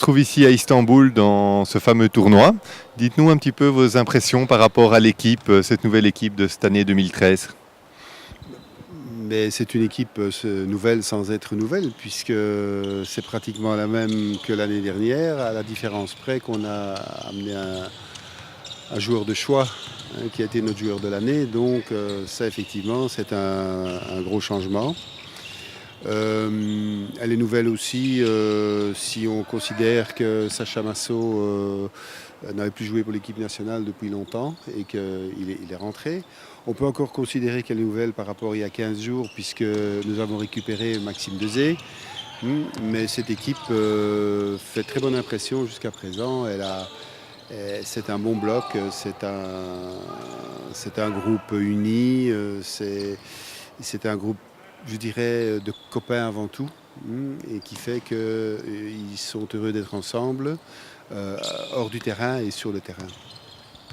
trouve ici à Istanbul dans ce fameux tournoi. Dites-nous un petit peu vos impressions par rapport à l'équipe, cette nouvelle équipe de cette année 2013. Mais c'est une équipe nouvelle sans être nouvelle, puisque c'est pratiquement la même que l'année dernière, à la différence près qu'on a amené un joueur de choix qui a été notre joueur de l'année. Donc ça, effectivement, c'est un gros changement. Elle est nouvelle aussi si on considère que Sacha Masso n'avait plus joué pour l'équipe nationale depuis longtemps et qu'il est rentré. On peut encore considérer qu'elle est nouvelle par rapport à il y a 15 jours puisque nous avons récupéré Maxime Dezé. Mais cette équipe fait très bonne impression jusqu'à présent. C'est un bon bloc, c'est un groupe uni, c'est un groupe, je dirais, de copains avant tout, et qui fait qu'ils sont heureux d'être ensemble, hors du terrain et sur le terrain.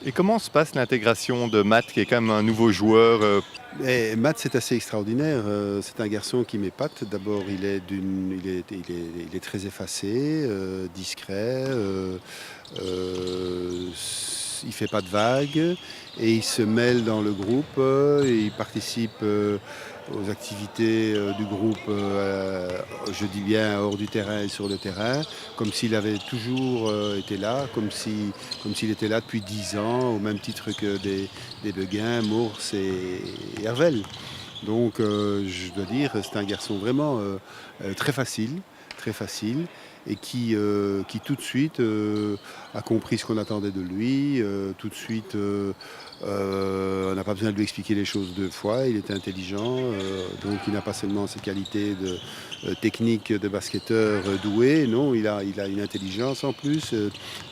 Et comment se passe l'intégration de Matt, qui est quand même un nouveau joueur Et Matt, c'est assez extraordinaire. C'est un garçon qui m'épate. D'abord, il est très effacé, discret. Il fait pas de vagues et il se mêle dans le groupe. Et il participe aux activités du groupe, je dis bien hors du terrain et sur le terrain, comme s'il avait toujours été là, comme s'il était là depuis 10 ans, au même titre que des Beguin, Mours et Hervel. Donc je dois dire, c'est un garçon vraiment très facile, et qui tout de suite a compris ce qu'on attendait de lui. Tout de suite, on n'a pas besoin de lui expliquer les choses deux fois. Il est intelligent, donc il n'a pas seulement ses qualités de technique de basketteur doué. Non, il a une intelligence en plus,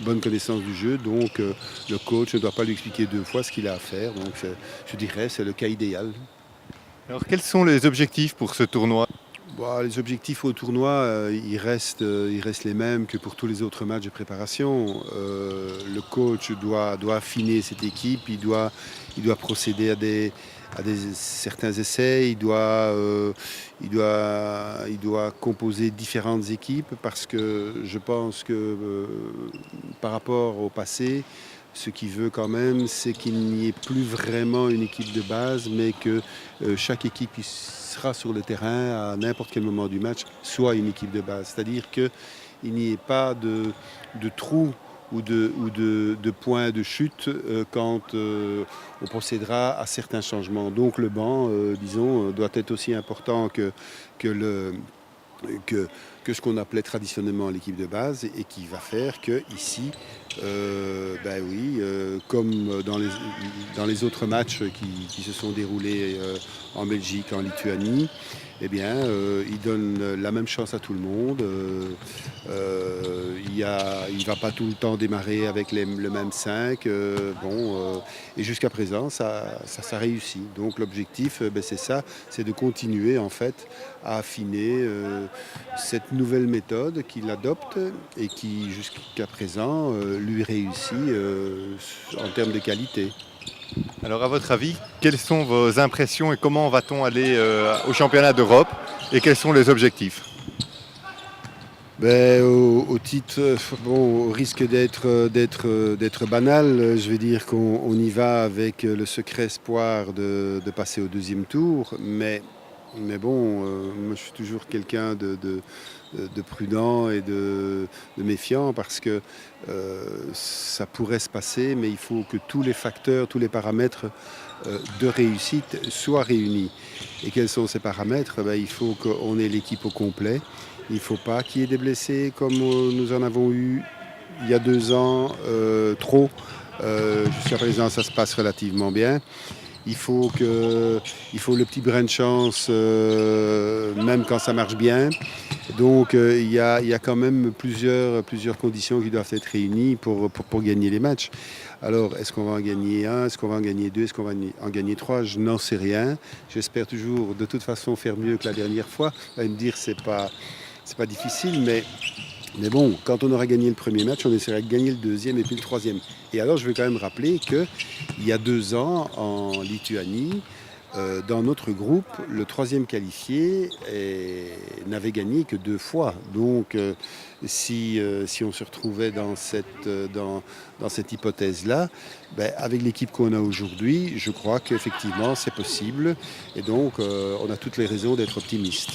bonne connaissance du jeu. Donc le coach ne doit pas lui expliquer deux fois ce qu'il a à faire. Donc je dirais c'est le cas idéal. Alors quels sont les objectifs pour ce tournoi? Bon, les objectifs au tournoi, ils restent les mêmes que pour tous les autres matchs de préparation. Le coach doit affiner cette équipe, il doit procéder à certains essais, il doit composer différentes équipes parce que je pense que par rapport au passé, ce qu'il veut quand même, c'est qu'il n'y ait plus vraiment une équipe de base, mais que chaque équipe qui sera sur le terrain à n'importe quel moment du match soit une équipe de base. C'est-à-dire qu'il n'y ait pas de trou ou de points de chute quand on procédera à certains changements. Donc le banc, disons, doit être aussi important que ce qu'on appelait traditionnellement l'équipe de base et qui va faire que ici, comme dans les autres matchs qui se sont déroulés en Belgique, en Lituanie, eh bien, il donne la même chance à tout le monde. Il ne va pas tout le temps démarrer avec le même 5. Et jusqu'à présent, ça réussit. Donc l'objectif, c'est ça, c'est de continuer en fait à affiner cette nouvelle méthode qu'il adopte et qui jusqu'à présent lui réussit en termes de qualité. Alors à votre avis, quelles sont vos impressions et comment va-t-on aller au championnat d'Europe et quels sont les objectifs? Au titre, au risque d'être banal, je vais dire qu'on y va avec le secret espoir de passer au deuxième tour, mais bon, moi je suis toujours quelqu'un de prudent et de méfiant parce que ça pourrait se passer, mais il faut que tous les facteurs, tous les paramètres de réussite soient réunis. Et quels sont ces paramètres? Il faut qu'on ait l'équipe au complet. Il ne faut pas qu'il y ait des blessés comme nous en avons eu il y a 2 ans, trop. Jusqu'à présent, ça se passe relativement bien. Il faut le petit brin de chance, même quand ça marche bien. Donc il y a quand même plusieurs conditions qui doivent être réunies pour gagner les matchs. Alors, est-ce qu'on va en gagner un? Est-ce qu'on va en gagner deux? Est-ce qu'on va en gagner trois? Je n'en sais rien. J'espère toujours, de toute façon, faire mieux que la dernière fois. Vous allez me dire, c'est pas difficile, mais bon, quand on aura gagné le premier match, on essaiera de gagner le deuxième et puis le troisième. Et alors, je vais quand même rappeler qu'il y a 2 ans, en Lituanie, Dans notre groupe, le troisième qualifié n'avait gagné que 2 fois. Donc, si on se retrouvait dans cette hypothèse-là, ben, avec l'équipe qu'on a aujourd'hui, je crois qu'effectivement, c'est possible. Et donc, on a toutes les raisons d'être optimiste.